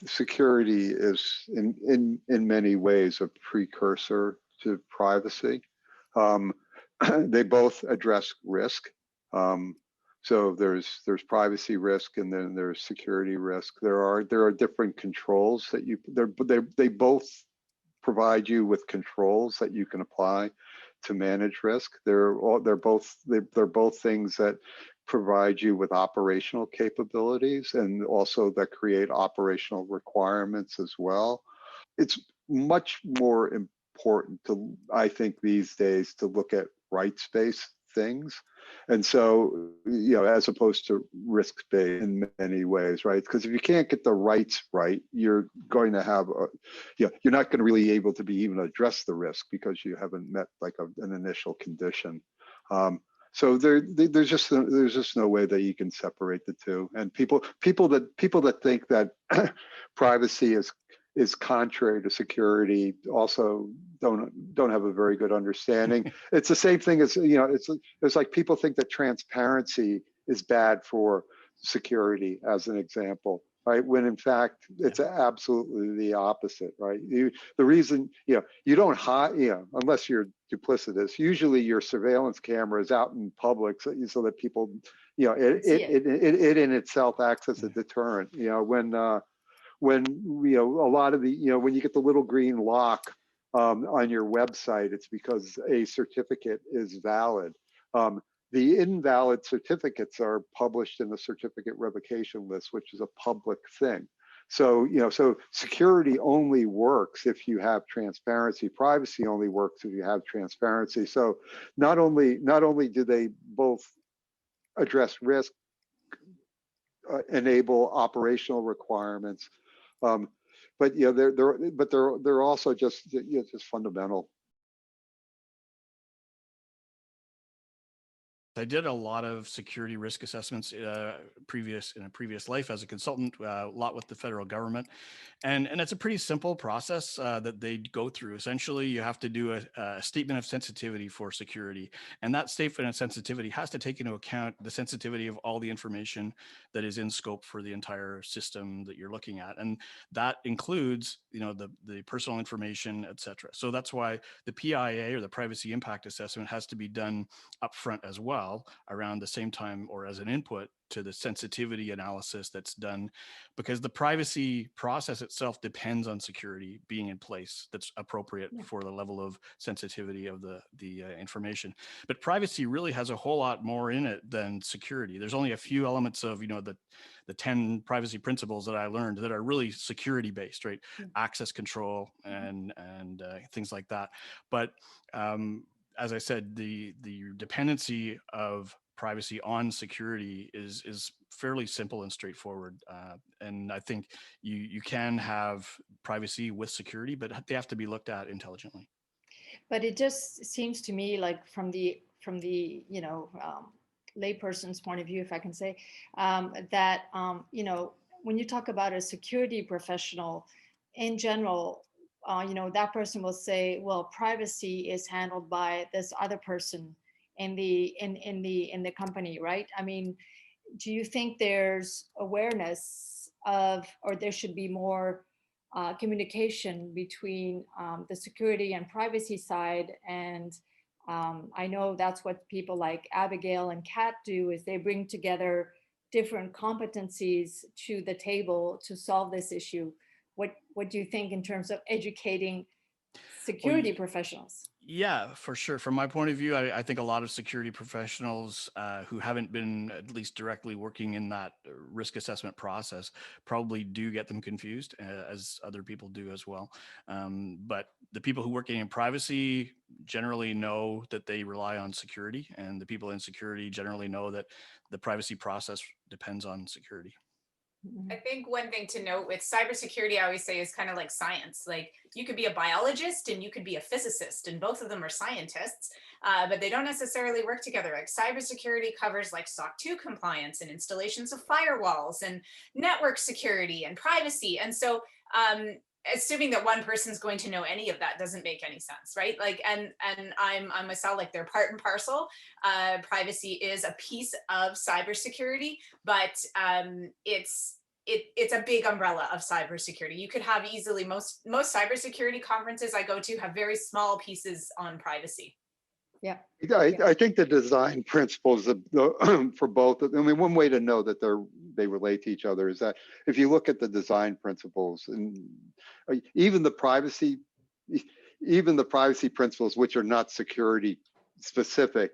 security is in many ways a precursor to privacy. They both address risk. So there's privacy risk, and then there's security risk. There are different controls that they both provide you with controls that you can apply to manage risk. They're both things that provide you with operational capabilities, and also that create operational requirements as well. It's much more important to, I think, these days, to look at rights-based things. And so, as opposed to risk-based in many ways, right? Because if you can't get the rights right, you're going to have, you're not going to really able to be even address the risk, because you haven't met like an initial condition. So there's just no way that you can separate the two. And people that think that privacy is contrary to security also don't have a very good understanding. It's the same thing as, it's like people think that transparency is bad for security, as an example, right? When in fact it's absolutely the opposite, right? The reason, you don't hide, unless you're duplicitous. Usually your surveillance camera is out in public, so that people, it in itself acts as a deterrent. When a lot of the, when you get the little green lock on your website, it's because a certificate is valid. The invalid certificates are published in the certificate revocation list, which is a public thing. So, so security only works if you have transparency. Privacy only works if you have transparency. So not only do they both address risk, enable operational requirements, but they're also just fundamental. I did a lot of security risk assessments in a previous life as a consultant, a lot with the federal government, and it's a pretty simple process that they go through. Essentially, you have to do a statement of sensitivity for security, and that statement of sensitivity has to take into account the sensitivity of all the information that is in scope for the entire system that you're looking at, and that includes the personal information, etc. So that's why the PIA, or the privacy impact assessment, has to be done upfront as well, around the same time, or as an input to the sensitivity analysis that's done, because the privacy process itself depends on security being in place that's appropriate for the level of sensitivity of the information. But privacy really has a whole lot more in it than security. There's only a few elements of the 10 privacy principles that I learned that are really security based, right? Access control and things like that. But as I said, the dependency of privacy on security is fairly simple and straightforward. And I think you can have privacy with security, but they have to be looked at intelligently. But it just seems to me like from the layperson's point of view, if I can say, that when you talk about a security professional in general, that person will say, well, privacy is handled by this other person in the company, right? I mean, do you think there's awareness of, or there should be more communication between the security and privacy side? And I know that's what people like Abigail and Kat do, is they bring together different competencies to the table to solve this issue. What do you think in terms of educating security professionals? Yeah, for sure. From my point of view, I think a lot of security professionals who haven't been at least directly working in that risk assessment process probably do get them confused, as other people do as well. But the people who work in privacy generally know that they rely on security, and the people in security generally know that the privacy process depends on security. I think one thing to note with cybersecurity, I always say, is kind of like science. Like, you could be a biologist and you could be a physicist, and both of them are scientists, but they don't necessarily work together. Like, cybersecurity covers like SOC 2 compliance and installations of firewalls and network security and privacy. And so assuming that one person's going to know any of that doesn't make any sense, right? Like, and I'm myself, like, they're part and parcel. Privacy is a piece of cybersecurity, but it's it's a big umbrella of cybersecurity. You could have easily most cybersecurity conferences I go to have very small pieces on privacy. Yeah. I think the design principles of for both. I mean, one way to know that they relate to each other is that if you look at the design principles and even the privacy principles, which are not security specific,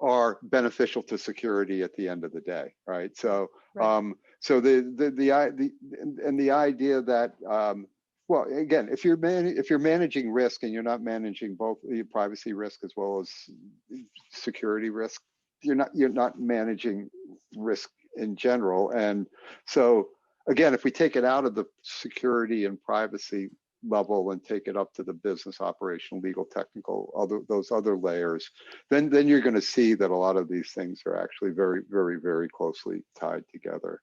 are beneficial to security at the end of the day, right? So, Right. so the idea that well, again, if you're managing risk and you're not managing both the privacy risk as well as security risk, you're not managing risk in general. And so, again, if we take it out of the security and privacy level and take it up to the business, operational, legal, technical, those other layers, then you're going to see that a lot of these things are actually very, very, very closely tied together.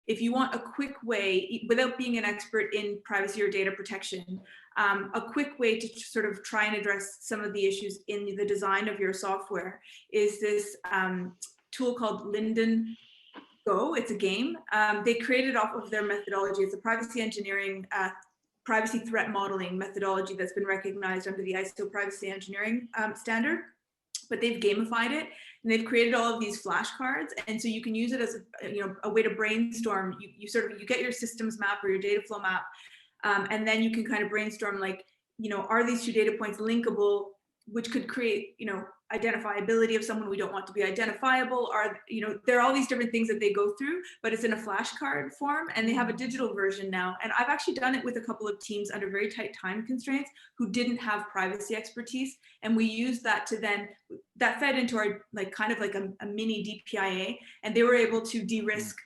If you want a quick way, without being an expert in privacy or data protection, a quick way to sort of try and address some of the issues in the design of your software is this tool called Linden Go. It's a game. They created off of their methodology. It's a privacy engineering, privacy threat modeling methodology that's been recognized under the ISO privacy engineering standard. But they've gamified it and they've created all of these flashcards, and so you can use it as a way to brainstorm. You get your systems map or your data flow map, and then you can kind of brainstorm, like, are these two data points linkable, which could create identifiability of someone we don't want to be identifiable. There are all these different things that they go through, but it's in a flashcard form, and they have a digital version now. And I've actually done it with a couple of teams under very tight time constraints who didn't have privacy expertise, and we used that to then that fed into our kind of like a mini DPIA, and they were able to de-risk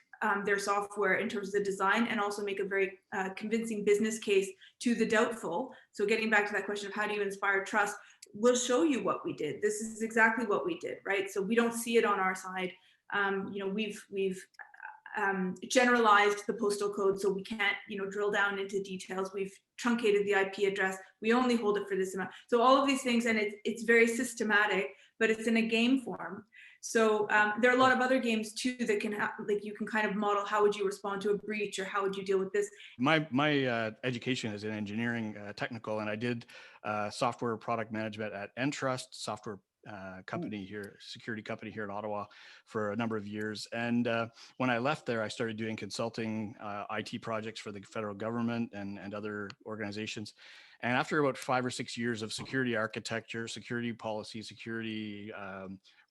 their software in terms of the design and also make a very convincing business case to the doubtful. So getting back to that question of how do you inspire trust, we'll show you what we did. This is exactly what we did, right? So we don't see it on our side. We've generalized the postal code, so we can't drill down into details. We've truncated the IP address. We only hold it for this amount. So all of these things, and it's very systematic, but it's in a game form. So there are a lot of other games too that can you can kind of model how would you respond to a breach or how would you deal with this. My education is in engineering, technical, and I did software product management at Entrust, software company here, security company here in Ottawa, for a number of years. And when I left there, I started doing consulting IT projects for the federal government and other organizations. And after about 5 or 6 years of security architecture, security policy, security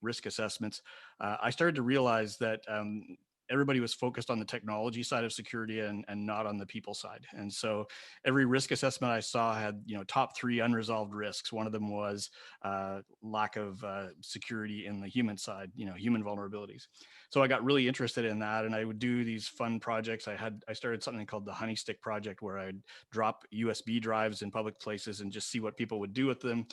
risk assessments, I started to realize that everybody was focused on the technology side of security and not on the people side. And so every risk assessment I saw had, top 3 unresolved risks. One of them was lack of security in the human side, human vulnerabilities. So I got really interested in that, and I would do these fun projects. I started something called the Honey Stick Project, where I'd drop USB drives in public places and just see what people would do with them.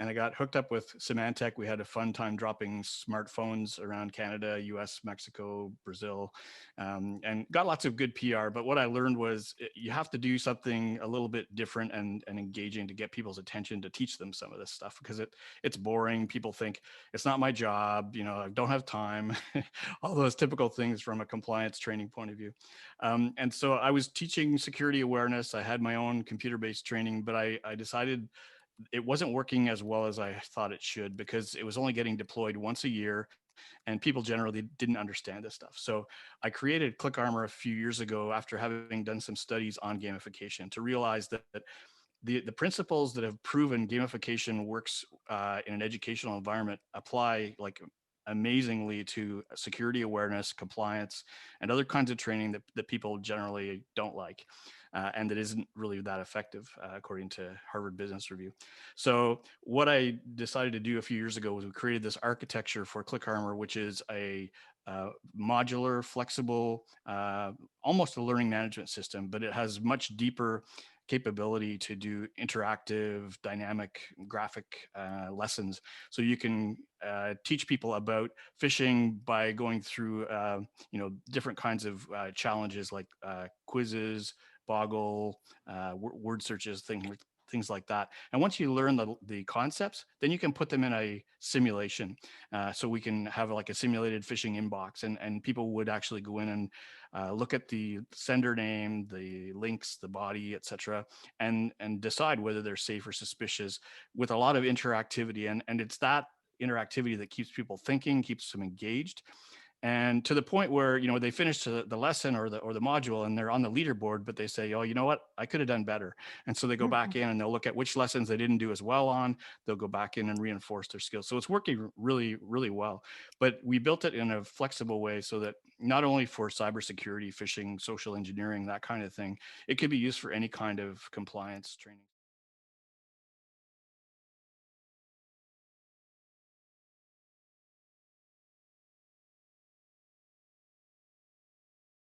And I got hooked up with Symantec. We had a fun time dropping smartphones around Canada, US, Mexico, Brazil, and got lots of good PR. But what I learned was you have to do something a little bit different and engaging to get people's attention, to teach them some of this stuff, because it's boring. People think it's not my job, I don't have time, all those typical things from a compliance training point of view. And so I was teaching security awareness. I had my own computer-based training, but I decided it wasn't working as well as I thought it should, because it was only getting deployed once a year and people generally didn't understand this stuff. So I created ClickArmor a few years ago after having done some studies on gamification, to realize that the principles that have proven gamification works in an educational environment apply amazingly to security awareness, compliance, and other kinds of training that people generally don't like. And that isn't really that effective, according to Harvard Business Review. So what I decided to do a few years ago was we created this architecture for ClickArmor, which is a modular, flexible, almost a learning management system, but it has much deeper capability to do interactive, dynamic, graphic lessons. So you can teach people about phishing by going through, different kinds of challenges like quizzes, Boggle, word searches, things things like that. And once you learn the concepts, then you can put them in a simulation. So we can have like a simulated phishing inbox, and people would actually go in and look at the sender name, the links, the body, etc., and decide whether they're safe or suspicious with a lot of interactivity. And it's that interactivity that keeps people thinking, keeps them engaged, and to the point where, you know, they finish the lesson or the module and they're on the leaderboard, but they say, oh, you know what, I could have done better. And so they go back in and they'll look at which lessons they didn't do as well on. They'll go back in and reinforce their skills. So it's working really, really well. But we built it in a flexible way so that not only for cybersecurity, phishing, social engineering, that kind of thing, it could be used for any kind of compliance training.